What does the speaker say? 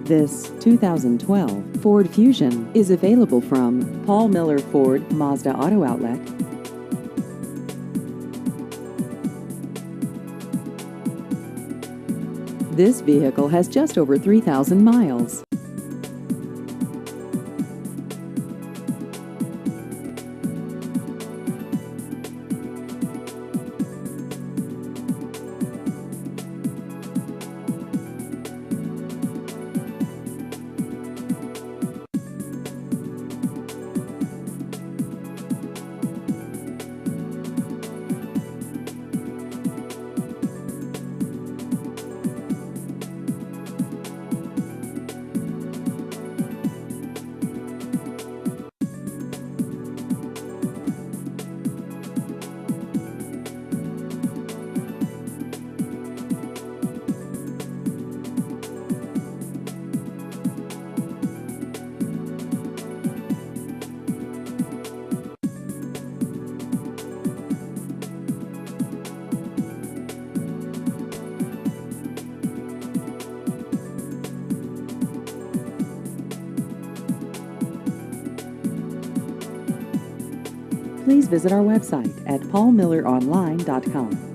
This 2012 Ford Fusion is available from Paul Miller Ford Mazda Auto Outlet. This vehicle has just over 3,000 miles. Please visit our website at paulmilleronline.com.